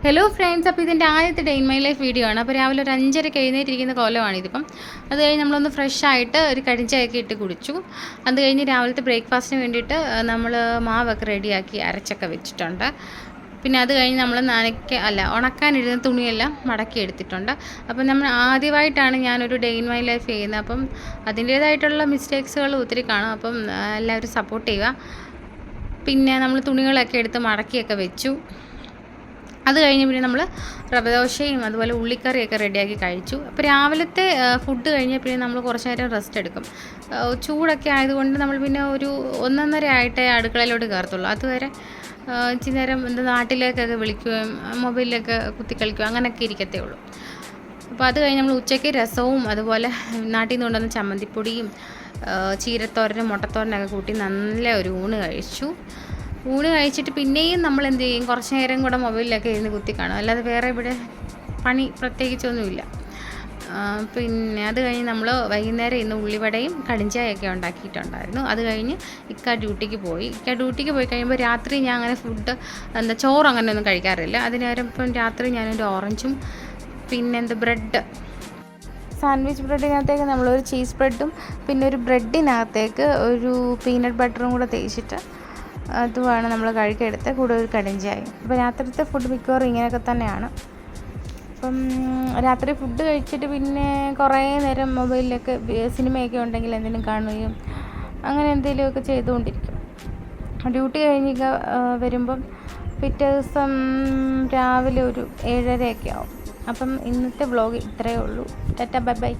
Hello friends, അപ്പോൾ ഇതിൻ്റെ ആദ്യത്തെ day in my life video ആണ്. അപ്പോൾ രാവിലെ ഒരു 5:30 എഴുന്നേറ്റിരിക്കുന്ന കോലമാണിതിപ്പം. അത് കഴിഞ്ഞ് നമ്മളൊന്ന് ഫ്രഷ് ആയിട്ട് ഒരു കടിഞ്ചായൊക്കെ ഇട്ട് കുടിച്ചു. അത് കഴിഞ്ഞ് രാവിലത്തെ ബ്രേക്ക്ഫാസ്റ്റിന് വേണ്ടിയിട്ട് നമ്മൾ മാവൊക്കെ റെഡിയാക്കി അരച്ചൊക്കെ വെച്ചിട്ടുണ്ട്. പിന്നെ അത് കഴിഞ്ഞ് നമ്മൾ ഉണക്കാനിരുന്ന തുണിയെല്ലാം മടക്കി എടുത്തിട്ടുണ്ട്. അപ്പം നമ്മൾ ആദ്യമായിട്ടാണ് ഞാനൊരു ഡേ ഇൻ മൈ ലൈഫ് ചെയ്യുന്നത്. അപ്പം അതിൻ്റേതായിട്ടുള്ള മിസ്റ്റേക്സുകൾ ഒത്തിരി കാണും. അപ്പം എല്ലാവരും സപ്പോർട്ട് ചെയ്യുക. പിന്നെ നമ്മൾ തുണികളൊക്കെ എടുത്ത് മടക്കിയൊക്കെ വെച്ചു. അത് കഴിഞ്ഞ് പിന്നെ നമ്മൾ റവ ദോശയും അതുപോലെ ഉള്ളിക്കറിയൊക്കെ റെഡിയാക്കി കഴിച്ചു. അപ്പോൾ രാവിലത്തെ ഫുഡ് കഴിഞ്ഞാൽ പിന്നെ നമ്മൾ കുറച്ച് നേരം റെസ്റ്റ് എടുക്കും. ചൂടൊക്കെ ആയതുകൊണ്ട് നമ്മൾ പിന്നെ ഒരു 1:30 ആയിട്ടേ അടുക്കളയിലോട്ട് കയറത്തുള്ളൂ. അതുവരെ ഇച്ചിരി നേരം നാട്ടിലേക്കൊക്കെ വിളിക്കുകയും മൊബൈലിലൊക്കെ കുത്തിക്കളിക്കുകയും അങ്ങനെയൊക്കെ ഇരിക്കത്തേ ഉള്ളൂ. അപ്പോൾ അത് കഴിഞ്ഞ് നമ്മൾ ഉച്ചയ്ക്ക് രസവും അതുപോലെ നാട്ടിൽ നിന്ന് കൊണ്ടുവന്ന ചമ്മന്തിപ്പൊടിയും ചീരത്തോരനും മുട്ടത്തോരനൊക്കെ കൂട്ടി നല്ല ഒരു ഊണ് കഴിച്ചു. ഊണ് കഴിച്ചിട്ട് പിന്നെയും നമ്മൾ എന്ത് ചെയ്യും, കുറച്ച് നേരം കൂടെ മൊബൈലിലൊക്കെ ഇരുന്ന് കുത്തി കാണും. അല്ലാതെ വേറെ ഇവിടെ പണി പ്രത്യേകിച്ചൊന്നുമില്ല. പിന്നെ അത് കഴിഞ്ഞ് നമ്മൾ വൈകുന്നേരം ഇന്ന് ഉള്ളിവടയും കടിഞ്ചായൊക്കെ ഉണ്ടാക്കിയിട്ടുണ്ടായിരുന്നു. അത് കഴിഞ്ഞ് ഡ്യൂട്ടിക്ക് പോയി കഴിയുമ്പോൾ രാത്രി ഞാൻ അങ്ങനെ ചോറ് അങ്ങനെ ഒന്നും കഴിക്കാറില്ല. അതിനേരം ഇപ്പം രാത്രി ഞാനൊരു ഓറഞ്ചും പിന്നെ ബ്രെഡ് സാൻഡ്വിച്ച് ബ്രെഡിനകത്തേക്ക് നമ്മളൊരു ചീസ് ബ്രെഡും പിന്നെ ഒരു ബ്രെഡിനകത്തേക്ക് ഒരു പീനട്ട് ബട്ടറും കൂടെ തേച്ചിട്ട് അതുമാണ് നമ്മൾ കഴിക്കെടുത്ത് കൂടെ ഒരു കടിഞ്ചായും. അപ്പോൾ രാത്രിത്തെ ഫുഡ് മിക്കവാറും ഇങ്ങനെയൊക്കെ തന്നെയാണ്. അപ്പം രാത്രി ഫുഡ് കഴിച്ചിട്ട് പിന്നെ കുറേ നേരം മൊബൈലിലൊക്കെ സിനിമയൊക്കെ ഉണ്ടെങ്കിൽ എന്തെങ്കിലും കാണുകയും അങ്ങനെ എന്തെങ്കിലുമൊക്കെ ചെയ്തുകൊണ്ടിരിക്കും. ഡ്യൂട്ടി കഴിഞ്ഞ് വരുമ്പം പിറ്റേ ദിവസം രാവിലെ ഒരു 7:30 ആവും. അപ്പം ഇന്നത്തെ വ്ളോഗ് ഇത്രയേ ഉള്ളൂ. Tata, bye bye.